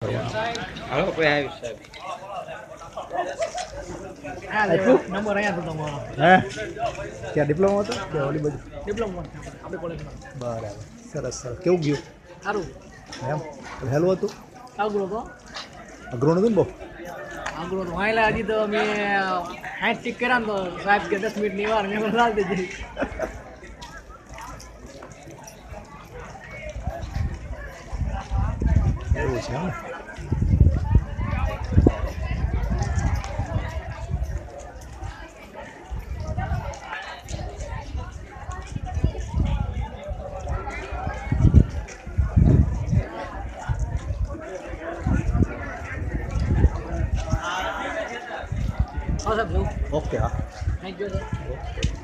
હાલો કોઈ આવી સાહેબ નંબર અહીંયા તો તમારો હે ક્યાં ડિપ્લોમા હતો કે ઓલી બાજુ ડિપ્લોમા આપણે કોલેજમાં બરાબર સરસ સરસ કેવું ગયું સારું એમ હેલું હતું આગળ તો અઘરું નતું ને બહુ આગળ તો વાયલા હજી તો અમે 60 ટીક કર્યા ને તો સાહેબ કે 10 મિનિટની વાર મેં લાલ દેજે એવું છે એમ હા સાહેબ ઓકે હા થેન્ક યુ સર